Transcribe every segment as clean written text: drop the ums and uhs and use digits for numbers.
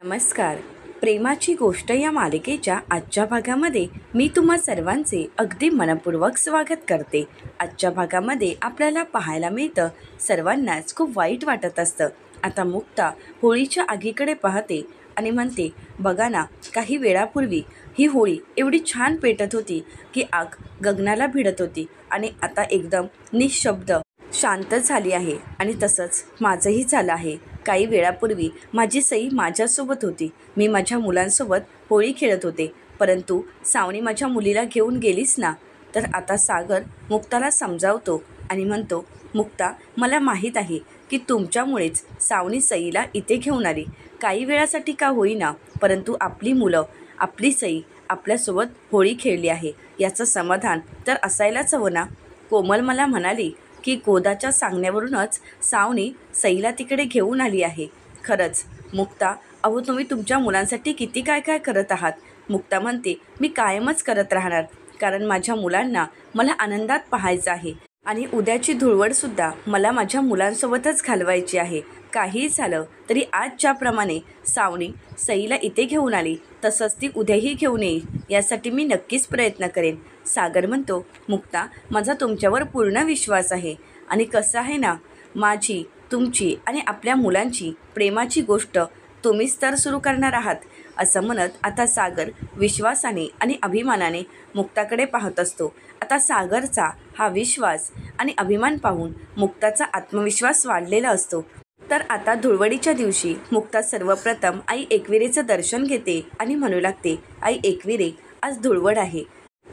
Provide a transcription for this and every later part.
नमस्कार. प्रेमाची गोष्ट या मालिकेच्या आजच्या भागामध्ये मी तुम्हा सर्वांचे अगदी मनपूर्वक स्वागत करते. आजच्या भागामध्ये आपल्याला पाहायला मिळतं सर्वांनाच खूप वाईट वाटत असतं. आता मुक्ता होळीच्या आगीकडे पाहते आणि म्हणते, बघा ना, काही वेळापूर्वी ही होळी एवढी छान पेटत होती की आग गगनाला भिडत होती आणि आता एकदम निशब्द शांत झाली आहे. आणि तसंच माझंही झालं आहे. काही वेळापूर्वी माझी सई माझ्यासोबत होती. मी माझ्या मुलांसोबत होळी खेळत होते, परंतु सावनी माझ्या मुलीला घेऊन गेलीच ना. तर आता सागर मुक्ताला समजावतो आणि म्हणतो, मुक्ता, मला माहीत आहे की तुमच्यामुळेच सावनी सईला इथे घेऊन आली. काही वेळासाठी का होईना, परंतु आपली मुलं, आपली सई आपल्यासोबत होळी खेळली आहे याचं समाधान तर असायलाच हवं ना. कोमल मला म्हणाली की गोदाच्या सांगण्यावरूनच सावनी सईला तिकडे घेऊन आली आहे. खरंच मुक्ता, अहो तुम्ही तुमच्या मुलांसाठी किती काय काय करत आहात. मुक्ता म्हणते, मी कायमच करत राहणार, कारण माझ्या मुलांना मला आनंदात पाहायचं आहे आणि उद्याची धुळवडसुद्धा मला माझ्या मुलांसोबतच घालवायची आहे. काहीही झालं तरी आज ज्याप्रमाणे सावनी सईला इथे घेऊन आली तसंच ती उद्याही घेऊन येईल, यासाठी मी नक्कीच प्रयत्न करेन. सागर म्हणतो, मुक्ता, माझा तुमच्यावर पूर्ण विश्वास आहे. आणि कसं आहे ना, माझी, तुमची आणि आपल्या मुलांची प्रेमाची गोष्ट तुम्हीच तर सुरू करणार आहात. असं म्हणत आता सागर विश्वासाने आणि अभिमानाने मुक्ताकडे पाहत असतो. आता सागरचा हा विश्वास आणि अभिमान पाहून मुक्ताचा आत्मविश्वास वाढलेला असतो. तर आता धुळवडीच्या दिवशी मुक्ता सर्वप्रथम आई एकविरेचं दर्शन घेते आणि म्हणू लागते, आई एकविरे, आज धुळवड आहे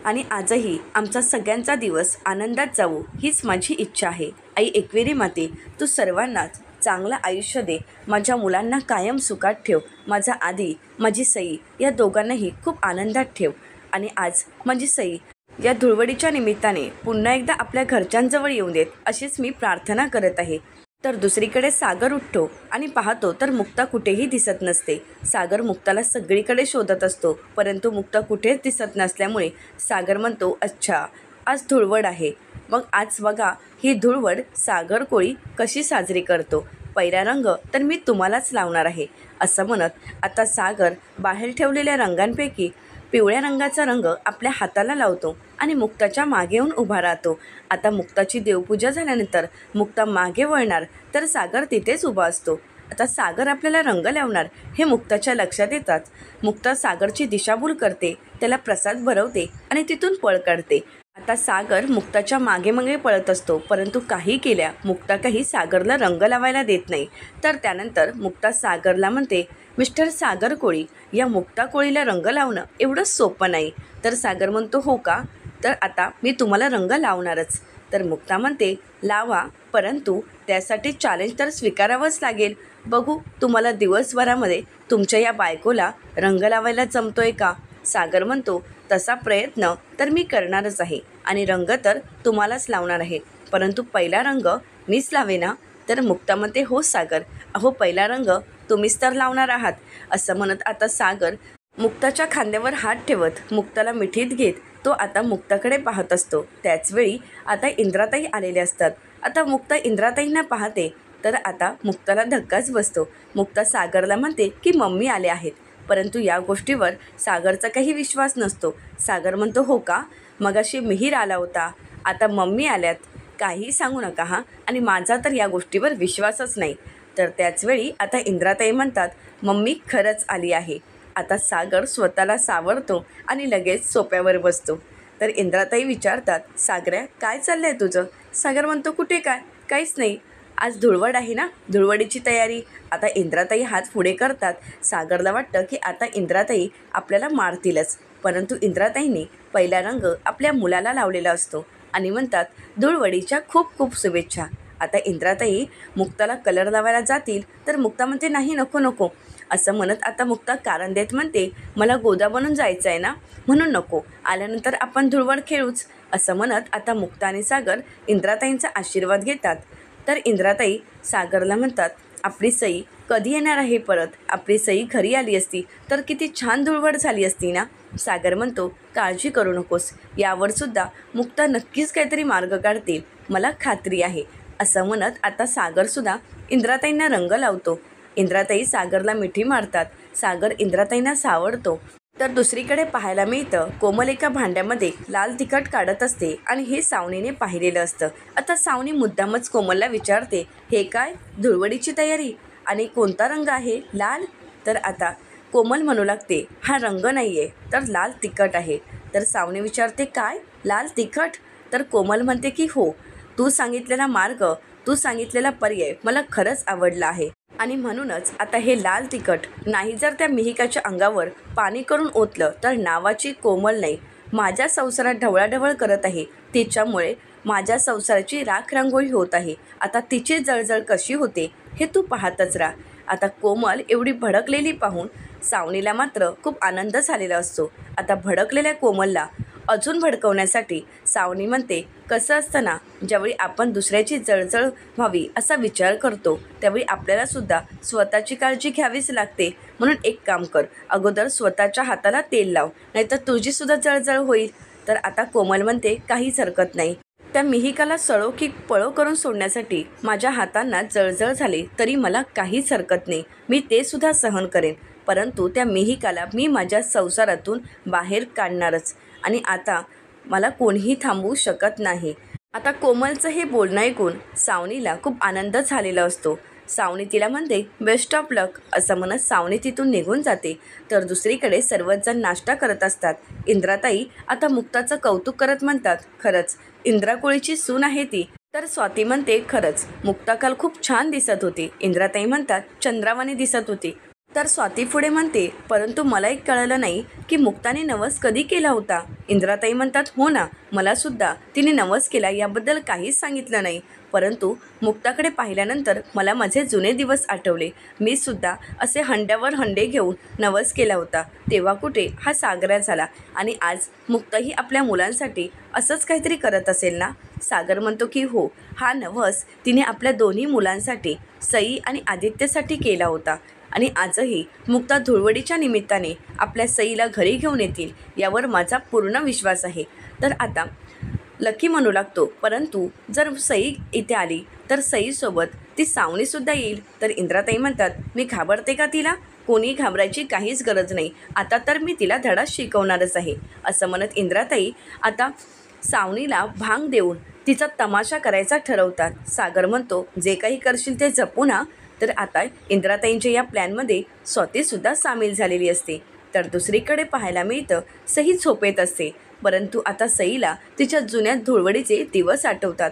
आणि आजही आमचा सगळ्यांचा दिवस आनंदात जावो हीच माझी इच्छा आहे. आई एकविरे माते, तू सर्वांनाच चांगलं आयुष्य दे. माझ्या मुलांना कायम सुखात ठेव. माझा आधी, माझी सई या दोघांनाही खूप आनंदात ठेव. आणि आज माझी सई या धुळवडीच्या निमित्ताने पुन्हा एकदा आपल्या घरच्यांजवळ येऊन देत, अशीच मी प्रार्थना करत आहे. तर दुसरीकडे सागर उठतो आणि पाहतो तर मुक्ता कुठेही दिसत नसते. सागर मुक्ताला सगळीकडे शोधत असतो, परंतु मुक्ता कुठेच दिसत नसल्यामुळे सागर म्हणतो, अच्छा, आज धुळवड आहे. मग आज बघा ही धुळवड सागर कोळी कशी साजरी करतो. पहिला रंग तर मी तुम्हालाच लावणार आहे. असं म्हणत आता सागर बाहेर ठेवलेल्या रंगांपैकी पिवळ्या रंगाचा रंग आपल्या हाताला लावतो आणि मुक्ताच्या मागे येऊन उभा राहतो. आता मुक्ताची देवपूजा झाल्यानंतर मुक्ता मागे वळणार तर सागर तिथेच उभा असतो. आता सागर आपल्याला रंग लावणार हे मुक्ताच्या लक्षात येतात. मुक्ता सागरची दिशाभूल करते, त्याला प्रसाद भरवते आणि तिथून पळ काढते. आता सागर मुक्ताच्या मागे मागे पळत असतो, परंतु काही केल्या मुक्ता काही सागरला रंग लावायला देत नाही. तर त्यानंतर मुक्ता सागरला म्हणते, मिस्टर सागर कोळी, या मुक्ता कोळीला रंग लावणं एवढं सोपं नाही. तर सागर म्हणतो, हो का, तर आता मी तुम्हाला रंग लावणारच. तर मुक्ता म्हणते, लावा, परंतु त्यासाठी चॅलेंज तर स्वीकारावंच लागेल. बघू तुम्हाला दिवसभरामध्ये तुमच्या या बायकोला रंग लावायला जमतोय का. सागर म्हणतो, तसा प्रयत्न तर मी करणारच आहे आणि रंग तर तुम्हालाच लावणार आहे, परंतु पहिला रंग मीच लावे ना. तर मुक्ता म्हणते, हो सागर, अहो पहिला रंग तुम्हीच तर लावणार आहात. असं म्हणत आता सागर मुक्ताच्या खांद्यावर हात ठेवत मुक्ताला मिठीत घेत तो आता मुक्ताकडे पाहत असतो. त्याचवेळी आता इंद्राताई आलेले असतात. आता मुक्ता इंद्राताईंना पाहते तर आता मुक्ताला धक्काच बसतो. मुक्ता सागरला म्हणते की मम्मी आले आहेत, परंतु या गोष्टीवर सागरचा काही विश्वास नसतो. सागर म्हणतो, हो का, मगाशी मिहीर आला होता, आता मम्मी आल्यात, काही सांगू नका हां, आणि माझा तर या गोष्टीवर विश्वासच नाही. तर त्याचवेळी आता इंद्राताई म्हणतात, मम्मी खरंच आली आहे. आता सागर स्वतःला सावरतो आणि लगेच सोप्यावर बसतो. तर इंद्राताई विचारतात, सागऱ्या, काय चाललं आहे तुझं. सागर म्हणतो, कुठे काय, काहीच नाही, आज धुळवड आहे ना, धुळवडीची तयारी. आता इंद्राताई हात पुढे करतात. सागरला वाटतं की आता इंद्राताई आपल्याला मारतीलच, परंतु इंद्राताईंनी पहिला रंग आपल्या मुलाला लावलेला असतो आणि म्हणतात, धुळवडीच्या खूप खूप शुभेच्छा. आता इंद्राताई मुक्ताला कलर लावायला जातील तर मुक्ता म्हणते, नाही, नको नको. असं म्हणत आता मुक्ता कारण देत म्हणते, मला गोदा बनून जायचं आहे ना, म्हणून नको, आल्यानंतर आपण धुळवड खेळूच. असं म्हणत आता मुक्ता आणि सागर इंद्राताईंचा आशीर्वाद घेतात. तर इंद्राताई सागरला म्हणतात, आपली सई कधी येणार आहे परत. आपली सई घरी आली असती तर किती छान धुळवड झाली असती ना. सागर म्हणतो, काळजी करू नकोस, यावरसुद्धा मुक्ता नक्कीच काहीतरी मार्ग काढतील, मला खात्री आहे. असं म्हणत आता सागरसुद्धा इंद्राताईंना रंग लावतो. इंद्राताई सागरला मिठी मारतात. सागर इंद्राताईंना सावरतो. तर दुसरीकडे पाहायला मिळतं कोमल एका भांड्यामध्ये लाल तिखट काढत असते आणि हे सावनीने पाहिलेलं असतं. आता सावनी मुद्दामच कोमलला विचारते, हे काय धुळवडीची तयारी आणि कोणता रंग आहे? लाल? तर आता कोमल म्हणू लागते, हा रंग नाही आहे तर लाल तिखट आहे. तर सावनी विचारते, काय लाल तिखट? तर कोमल म्हणते की हो, तू सांगितलेला मार्ग, तू सांगितलेला पर्याय मला खरंच आवडला आहे आणि म्हणूनच आता हे लाल तिखट नाही जर त्या मिहिकाच्या अंगावर पाणी करून ओतलं तर नावाची कोमल नाही, माझ्या संसारात ढवळाढवळ करत आहे. तिच्यामुळे माझ्या संसाराची राखरांगोळी होत आहे. आता तिची जळजळ कशी होते हे तू पाहतच राहा. आता कोमल एवढी भडकलेली पाहून सावनीला मात्र खूप आनंद झालेला असतो. आता भडकलेल्या कोमलला अजून भडकवण्यासाठी सावनी म्हणते, कसं असतं ना, ज्यावेळी आपण दुसऱ्याची जळजळ व्हावी असा विचार करतो त्यावेळी आपल्यालासुद्धा स्वतःची काळजी घ्यावीच लागते. म्हणून एक काम कर, अगोदर स्वतःच्या हाताला तेल लाव, नाहीतर तुझीसुद्धा जळजळ होईल. तर आता कोमल म्हणते, काहीच हरकत नाही. त्या मिहिकाला सळो की पळो करून सोडण्यासाठी माझ्या हातांना जळजळ झाली तरी मला काहीच हरकत नाही, मी ते सुद्धा सहन करेन. परंतु त्या मिहिकाला मी माझ्या संसारातून बाहेर काढणारच आणि आता मला कोणीही थांबवू शकत नाही. आता कोमलचं हे बोलणं ऐकून सावनीला खूप आनंद झालेला असतो. सावनी तिला म्हणते, बेस्ट ऑफ लक असं म्हणत सावनी तिथून निघून जाते. तर दुसरीकडे सर्वच जण नाश्ता करत असतात. इंद्राताई आता मुक्ताचं कौतुक करत म्हणतात, खरंच इंद्राकोळीची सून आहे ती. तर स्वाती म्हणते, खरंच मुक्ता काल खूप छान दिसत होती. इंद्राताई म्हणतात, चंद्रावाने दिसत होती. तर स्वाती पुढे म्हणते, परंतु मला एक कळलं नाही की मुक्ताने नवस कधी केला होता. इंद्राताई म्हणतात, हो ना, मलासुद्धा तिने नवस केला याबद्दल काहीच सांगितलं नाही. परंतु मुक्ताकडे पाहिल्यानंतर मला माझे जुने दिवस आठवले. मी सुद्धा असे हंड्यावर हंडे घेऊन नवस केला होता. तेव्हा कुठे हा सागरा झाला आणि आज मुक्ताही आपल्या मुलांसाठी असंच काहीतरी करत असेल ना. सागर म्हणतो की हो, हा नवस तिने आपल्या दोन्ही मुलांसाठी, सई आणि आदित्यसाठी केला होता आणि आजही मुक्ता धुळवडीच्या निमित्ताने आपल्या सईला घरी घेऊन येतील यावर माझा पूर्ण विश्वास आहे. तर आता लकी म्हणू लागतो, परंतु जर सई इथे आली तर सईसोबत ती सावनीसुद्धा येईल. तर इंद्राताई म्हणतात, मी घाबरते का तिला? कोणी घाबरायची काहीच गरज नाही, आता तर मी तिला धडा शिकवणारच आहे. असं म्हणत इंद्राताई आता सावनीला भांग देऊन तिचा तमाशा करायचा ठरवतात. सागर म्हणतो, जे काही करशील ते जपू ना. तर आता इंद्राताईंच्या या प्लॅनमध्ये स्वातीसुद्धा सामील झालेली असते. तर दुसरीकडे पाहायला मिळतं सई झोपेत असते, परंतु आता सईला तिच्या जुन्या धुळवडीचे दिवस आठवतात.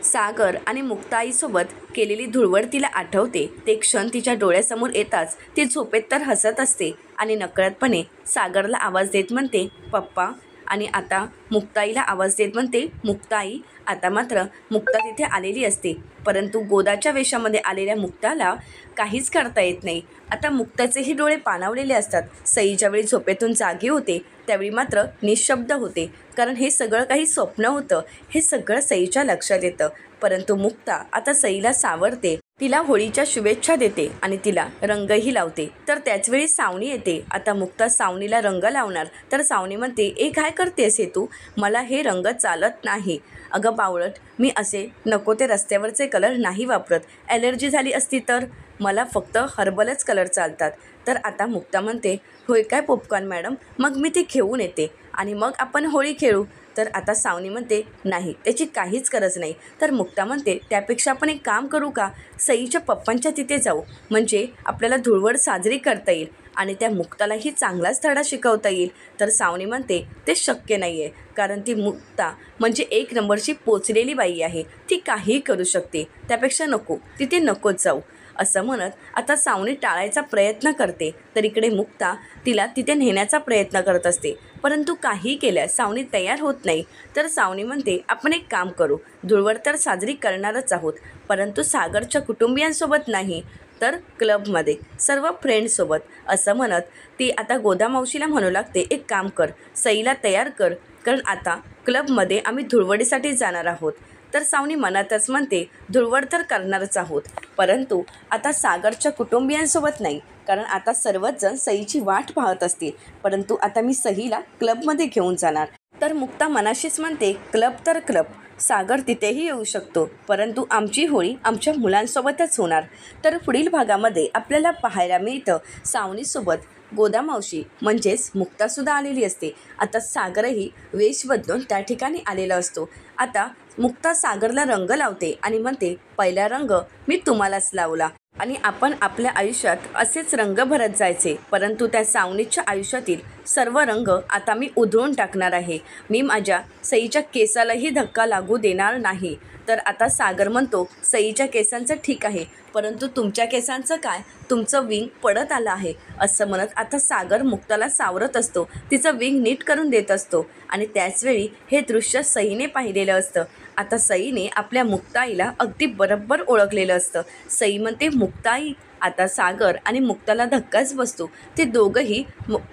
सागर आणि मुक्ताईसोबत केलेली धुळवड तिला आठवते. ते क्षण तिच्या डोळ्यासमोर येताच ती झोपेत तर हसत असते आणि नकळतपणे सागरला आवाज देत म्हणते, पप्पा. आणि आता मुक्ताईला आवाज देत म्हणते, मुक्ताई. आता मात्र मुक्ता तिथे आलेली असते, परंतु गोदाच्या वेशामध्ये आलेल्या मुक्ताला काहीच करता येत नाही. आता मुक्ताचेही डोळे पाणावलेले असतात. सई ज्यावेळी झोपेतून जागी होते त्यावेळी मात्र निशब्द होते, कारण हे सगळं काही स्वप्न होतं. हे सगळं सईच्या लक्षात येतं. परंतु मुक्ता आता सईला सावरते, तिला होळीच्या शुभेच्छा देते आणि तिला रंगही लावते. तर त्याचवेळी सावनी येते. आता मुक्ता सावनीला रंग लावणार तर सावनी म्हणते, ए काय करतेस हे तू? मला हे रंग चालत नाही. अगं बावळट, मी असे नको ते रस्त्यावरचे कलर नाही वापरत. ॲलर्जी झाली असती तर. मला फक्त हर्बलच कलर चालतात. तर आता मुक्ता म्हणते, होय काय पॉपकॉर्न मॅडम, मग मी ते घेऊन येते आणि मग आपण होळी खेळू. तर आता सावनी म्हणते, नाही, त्याची काहीच गरज नाही. तर मुक्ता म्हणते, त्यापेक्षा आपण एक काम करू का, सईच्या पप्पांच्या तिथे जाऊ, म्हणजे आपल्याला धुळवड साजरी करता येईल आणि त्या मुक्तालाही चांगलाच धडा शिकवता येईल. तर सावनी म्हणते, ते शक्य नाही आहे, कारण ती मुक्ता म्हणजे एक नंबरची पोचलेली बाई आहे. ती काहीही करू शकते. त्यापेक्षा नको, तिथे नकोच जाऊ. असं म्हणत आता सावनी टाळायचा प्रयत्न करते. तर इकडे मुक्ता तिला तिथे नेण्याचा प्रयत्न करत असते, परंतु काही केल्यास सावनी तयार होत नाही. तर सावनी म्हणते, आपण एक काम करू, धुळवड तर साजरी करणारच आहोत, परंतु सागरच्या कुटुंबियांसोबत नाही, तर क्लबमध्ये सर्व फ्रेंड्ससोबत. असं म्हणत ती आता गोदा मावशीला म्हणू लागते, एक काम कर, सईला तयार कर, कारण आता क्लबमध्ये आम्ही धुळवडीसाठी जाणार आहोत. तर सावनी मनातच म्हणते, धुळवड तर करणारच आहोत, परंतु आता सागरच्या कुटुंबियांसोबत नाही, कारण आता सर्वच जण सईची वाट पाहत असतील. परंतु आता मी सईला क्लबमध्ये घेऊन जाणार. तर मुक्ता मनाशीच म्हणते, क्लब तर क्लब, सागर तिथेही येऊ शकतो, परंतु आमची होळी आमच्या मुलांसोबतच होणार. तर पुढील भागामध्ये आपल्याला पाहायला मिळतं सावनीसोबत गोदामावशी म्हणजेच मुक्तासुद्धा आलेली असते. आता सागरही वेश बदलून त्या ठिकाणी आलेला असतो. आता मुक्ता सागरला रंग लावते आणि म्हणते, पहिला रंग मी तुम्हालाच लावला आणि आपण आपल्या आयुष्यात असेच रंग भरत जायचे, परंतु त्या सावनीच्या आयुष्यातील सर्व रंग आता मी उधळून टाकणार आहे. मी माझ्या सईच्या केसालाही धक्का लागू देणार नाही. तर आता सागर म्हणतो, सईच्या केसांचं ठीक आहे, परंतु तुमच्या केसांचं काय? तुमचं विंग पडत आलं आहे. असं म्हणत आता सागर मुक्ताला सावरत असतो, तिचं विंग नीट करून देत असतो. आणि त्याचवेळी हे दृश्य सईने पाहिलेलं असतं. आता सईने आपल्या मुक्ताईला अगदी बरोबर ओळखलेलं असतं. सई म्हणते, मुक्ताई. आता सागर आणि मुक्ताला धक्काच बसतो. ते दोघंही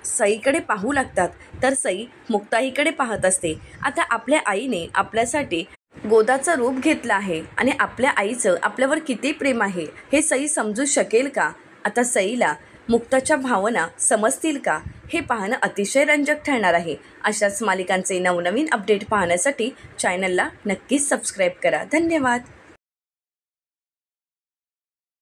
सईकडे पाहू लागतात. तर सई मुक्ताईकडे पाहत असते. आता आपल्या आईने आपल्यासाठी गोदाचं रूप घेतलं आहे आणि आपल्या आईचं आपल्यावर किती प्रेम आहे हे सई समजू शकेल का? आता सईला मुक्ताच्या भावना समजतील का? हे पाहणं अतिशय रंजक ठरणार आहे. अशाच मालिकांचे नवनवीन अपडेट पाहण्यासाठी चॅनलला नक्कीच सबस्क्राईब करा. धन्यवाद.